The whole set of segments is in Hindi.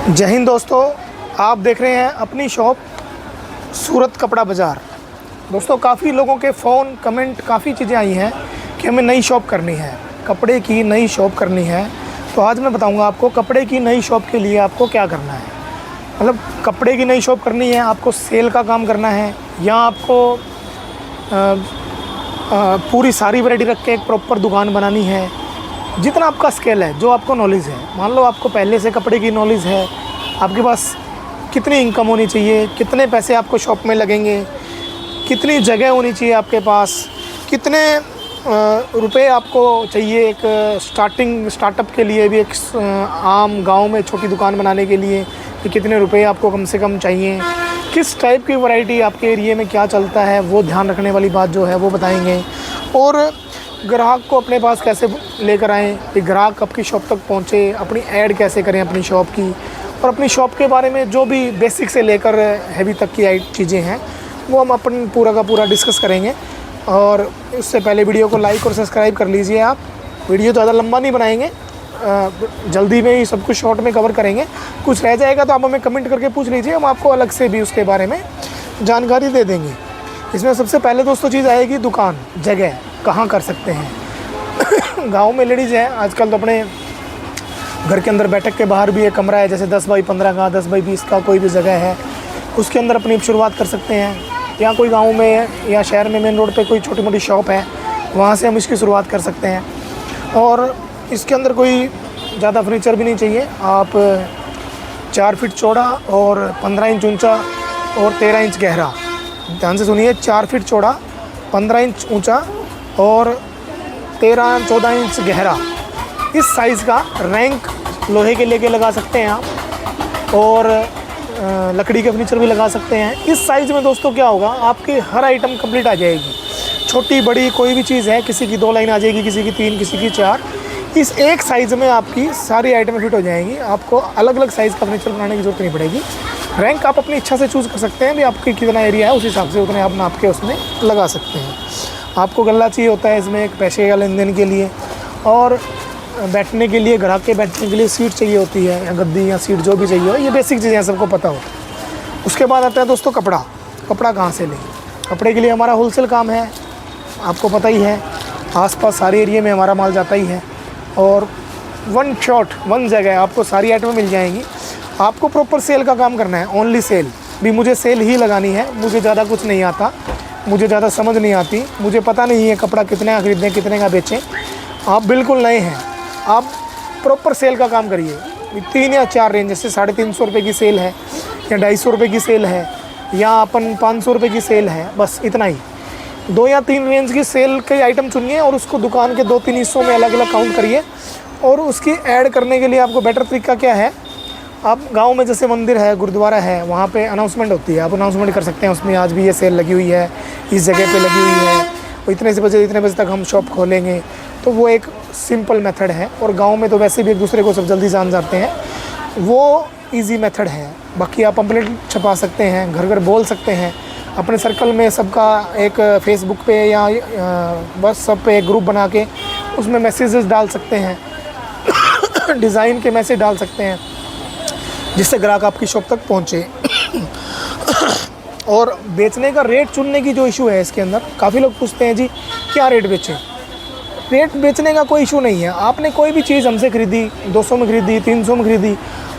जय हिंद दोस्तों, आप देख रहे हैं अपनी शॉप सूरत कपड़ा बाज़ार। दोस्तों काफ़ी लोगों के फ़ोन कमेंट काफ़ी चीज़ें आई हैं कि हमें नई शॉप करनी है, कपड़े की नई शॉप करनी है। तो आज मैं बताऊंगा आपको कपड़े की नई शॉप के लिए आपको क्या करना है। मतलब कपड़े की नई शॉप करनी है, आपको सेल का काम करना है या आपको पूरी सारी वैरायटी रख के एक प्रॉपर दुकान बनानी है। जितना आपका स्केल है, जो आपको नॉलेज है, मान लो आपको पहले से कपड़े की नॉलेज है, आपके पास कितनी इनकम होनी चाहिए, कितने पैसे आपको शॉप में लगेंगे, कितनी जगह होनी चाहिए आपके पास, कितने रुपए आपको चाहिए एक स्टार्टअप के लिए भी, एक आम गांव में छोटी दुकान बनाने के लिए कि कितने रुपए आपको कम से कम चाहिए, किस टाइप की वैरायटी आपके एरिया में क्या चलता है, वो ध्यान रखने वाली बात जो है वो बताएंगे। और ग्राहक को अपने पास कैसे लेकर आएँ कि ग्राहक आपकी शॉप तक पहुँचे, अपनी ऐड कैसे करें अपनी शॉप की, और अपनी शॉप के बारे में जो भी बेसिक से लेकर हैवी तक की चीज़ें हैं वो हम अपन पूरा का पूरा डिस्कस करेंगे। और उससे पहले वीडियो को लाइक और सब्सक्राइब कर लीजिए आप। वीडियो ज़्यादा लंबा नहीं बनाएंगे, जल्दी में ही सब कुछ शॉर्ट में कवर करेंगे। कुछ रह जाएगा तो आप हमें कमेंट करके पूछ लीजिए, हम आपको अलग से भी उसके बारे में जानकारी दे देंगे। इसमें सबसे पहले दोस्तों चीज़ आएगी दुकान, जगह कहाँ कर सकते हैं। गांव में लेडीज़ हैं आजकल तो अपने घर के अंदर बैठक के बाहर भी एक कमरा है, जैसे 10 बाई 15 का, 10 बाई 20 का कोई भी जगह है, उसके अंदर अपनी शुरुआत कर सकते हैं। या कोई गांव में या शहर में मेन रोड पे कोई छोटी मोटी शॉप है, वहाँ से हम इसकी शुरुआत कर सकते हैं। और इसके अंदर कोई ज़्यादा फर्नीचर भी नहीं चाहिए। आप 4 फीट चौड़ा और 15 इंच ऊंचा और 13 इंच गहरा, ध्यान से सुनिए, 4 फीट चौड़ा, 15 इंच ऊंचा और 13-14 इंच गहरा, इस साइज़ का रैंक लोहे के लेके लगा सकते हैं आप। और लकड़ी के फर्नीचर भी लगा सकते हैं। इस साइज़ में दोस्तों क्या होगा, आपकी हर आइटम कंप्लीट आ जाएगी। छोटी बड़ी कोई भी चीज़ है, किसी की 2 लाइन आ जाएगी, किसी की 3, किसी की 4। इस एक साइज़ में आपकी सारी आइटमें फिट हो जाएंगी। आपको अलग अलग साइज़ का फर्नीचर बनाने की ज़रूरत नहीं पड़ेगी। रैंक आप अपनी इच्छा से चूज़ कर सकते हैं, भी आपकी कितना एरिया है उस हिसाब से उतने आप नाप के उसमें लगा सकते हैं। आपको गल्ला चाहिए होता है इसमें एक पैसे का लेन देन के लिए, और बैठने के लिए, ग्राहक के बैठने के लिए सीट चाहिए होती है, या गद्दी या सीट जो भी चाहिए हो, ये बेसिक चीज़ें सबको पता होता है। उसके बाद आता है दोस्तों कपड़ा। कपड़ा कहाँ से लें? कपड़े के लिए हमारा होलसेल काम है, आपको पता ही है, आसपास सारे एरिया में हमारा माल जाता ही है। और वन शॉट, वन जगह आपको सारी आइटमें मिल जाएंगी। आपको प्रॉपर सेल का काम करना है, ओनली सेल। भी मुझे सेल ही लगानी है, मुझे ज़्यादा कुछ नहीं आता, मुझे ज़्यादा समझ नहीं आती, मुझे पता नहीं है कपड़ा कितने का खरीदें, कितने का बेचें। आप बिल्कुल नए हैं, आप प्रॉपर सेल का काम करिए। 3 या 4 रेंज, जैसे 350 रुपये की सेल है, या 250 रुपये की सेल है, या अपन 500 रुपये की सेल है, बस इतना ही। 2 या 3 रेंज की सेल के आइटम चुनिए और उसको दुकान के 2-3 हिस्सों में अलग अलग काउंट करिए। और उसकी ऐड करने के लिए आपको बेटर तरीका क्या है, आप गांव में जैसे मंदिर है, गुरुद्वारा है, वहाँ पे अनाउंसमेंट होती है, आप अनाउंसमेंट कर सकते हैं उसमें, आज भी ये सेल लगी हुई है, इस जगह पे लगी हुई है, और इतने बजे तक हम शॉप खोलेंगे। तो वो एक सिंपल मेथड है, और गांव में तो वैसे भी एक दूसरे को सब जल्दी जान जाते हैं, वो इजी मेथड है। बाकी आप पम्पलेट छपा सकते हैं, घर घर बोल सकते हैं, अपने सर्कल में सबका एक फेसबुक पे या व्हाट्सएप पे एक ग्रुप बना के उसमें मैसेजेस डाल सकते हैं, डिज़ाइन के मैसेज डाल सकते हैं, जिससे ग्राहक आपकी शॉप तक पहुँचे। और बेचने का रेट चुनने की जो इशू है इसके अंदर, काफ़ी लोग पूछते हैं जी क्या रेट बेचें। रेट बेचने का कोई इशू नहीं है। आपने कोई भी चीज़ हमसे खरीदी, 200 में खरीदी, 300 में खरीदी,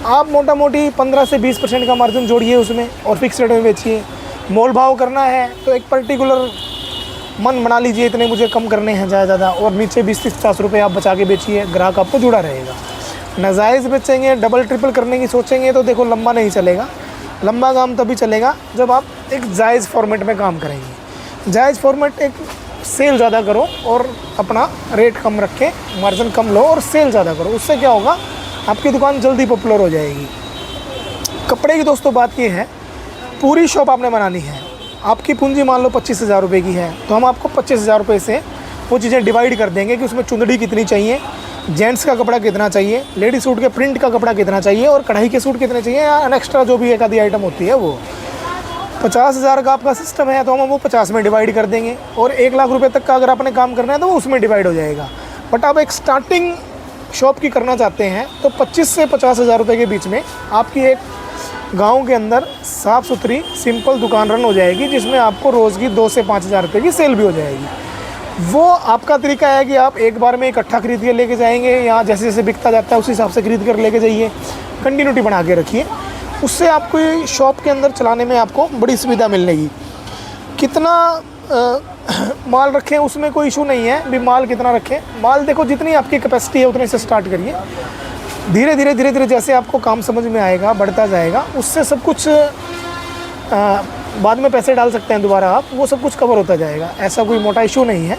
आप मोटा मोटी 15 से 20% का मार्जिन जोड़िए उसमें और फिक्स रेट में बेचिए। मोल भाव करना है तो एक पर्टिकुलर मन बना लीजिए, इतने मुझे कम करने हैं ज़्यादा, और नीचे 20-50 रुपये आप बचा के बेचिए, ग्राहक आपको जुड़ा रहेगा। नाजायज़ बेचेंगे, डबल ट्रिपल करने की सोचेंगे तो देखो लंबा नहीं चलेगा। लंबा काम तभी चलेगा जब आप एक जायज़ फॉर्मेट में काम करेंगे। जायज़ फॉर्मेट, एक सेल ज़्यादा करो और अपना रेट कम रखें, मार्जिन कम लो और सेल ज़्यादा करो। उससे क्या होगा, आपकी दुकान जल्दी पॉपुलर हो जाएगी। कपड़े की दोस्तों बात ये है, पूरी शॉप आपने बनानी है। आपकी पूंजी मान लो 25,000 रुपये की है, तो हम आपको 25,000 रुपये से वो चीज़ें डिवाइड कर देंगे कि उसमें चुंदड़ी कितनी चाहिए, जेंट्स का कपड़ा कितना चाहिए, लेडी सूट के प्रिंट का कपड़ा कितना चाहिए, और कढ़ाई के सूट कितने चाहिए, या एक्स्ट्रा जो भी एक आधी आइटम होती है वो। 50,000 का आपका सिस्टम है तो हम वो 50 में डिवाइड कर देंगे, और 1 लाख रुपए तक का अगर आपने काम करना है तो वो उसमें डिवाइड हो जाएगा। बट आप एक स्टार्टिंग शॉप की करना चाहते हैं तो 25 से 50 हज़ार रुपये के बीच में आपकी एक गांव के अंदर साफ़ सुथरी सिंपल दुकान रन हो जाएगी, जिसमें आपको रोज़ की 2 से 5 हज़ार रुपये की सेल भी हो जाएगी। वो आपका तरीका है कि आप एक बार में इकट्ठा खरीद के लेके जाएंगे, या जैसे जैसे बिकता जाता है उस हिसाब से खरीद कर लेके जाइए, कंटिन्यूटी बना के रखिए। उससे आपको शॉप के अंदर चलाने में आपको बड़ी सुविधा मिलेगी। कितना माल रखें उसमें कोई इशू नहीं है, भी माल कितना रखें, माल देखो जितनी आपकी कैपेसिटी है उतने से स्टार्ट करिए। धीरे धीरे जैसे आपको काम समझ में आएगा, बढ़ता जाएगा, उससे सब कुछ बाद में पैसे डाल सकते हैं दोबारा आप, वो सब कुछ कवर होता जाएगा। ऐसा कोई मोटा इशू नहीं है।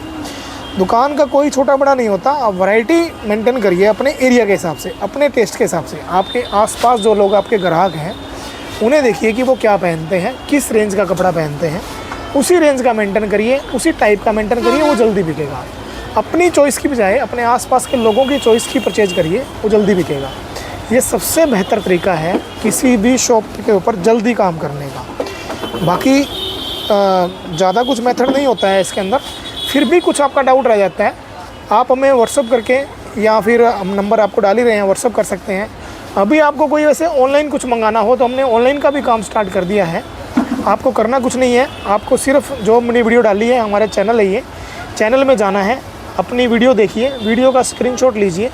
दुकान का कोई छोटा बड़ा नहीं होता। आप वैरायटी मेंटेन करिए अपने एरिया के हिसाब से, अपने टेस्ट के हिसाब से। आपके आसपास जो लोग आपके ग्राहक हैं उन्हें देखिए कि वो क्या पहनते हैं, किस रेंज का कपड़ा पहनते हैं, उसी रेंज का मेंटेन करिए, उसी टाइप का मेंटेन करिए, वो जल्दी बिकेगा। अपनी चॉइस की बजाय अपने आसपास के लोगों की चॉइस की परचेज करिए, वो जल्दी बिकेगा। ये सबसे बेहतर तरीका है किसी भी शॉप के ऊपर जल्दी काम करने का। बाकी ज़्यादा कुछ मेथड नहीं होता है इसके अंदर। फिर भी कुछ आपका डाउट रह जाता है, आप हमें व्हाट्सअप करके, या फिर हम नंबर आपको डाल ही रहे हैं, व्हाट्सअप कर सकते हैं। अभी आपको कोई वैसे ऑनलाइन कुछ मंगाना हो तो हमने ऑनलाइन का भी काम स्टार्ट कर दिया है। आपको करना कुछ नहीं है, आपको सिर्फ जो हमने वीडियो डाली है, हमारे चैनल है ये, चैनल में जाना है, अपनी वीडियो देखिए, वीडियो का स्क्रीनशॉट लीजिए,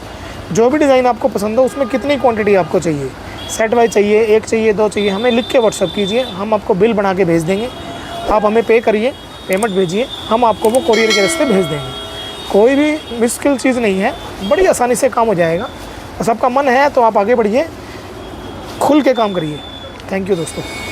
जो भी डिज़ाइन आपको पसंद हो उसमें कितनी क्वांटिटी आपको चाहिए, सेट वाइज चाहिए, 1 चाहिए, 2 चाहिए, हमें लिख के व्हाट्सअप कीजिए, हम आपको बिल बना के भेज देंगे। आप हमें पे करिए, पेमेंट भेजिए, हम आपको वो कोरियर के रास्ते भेज देंगे। कोई भी मुश्किल चीज़ नहीं है, बड़ी आसानी से काम हो जाएगा। बस आपका मन है तो आप आगे बढ़िए, खुल के काम करिए। थैंक यू दोस्तों।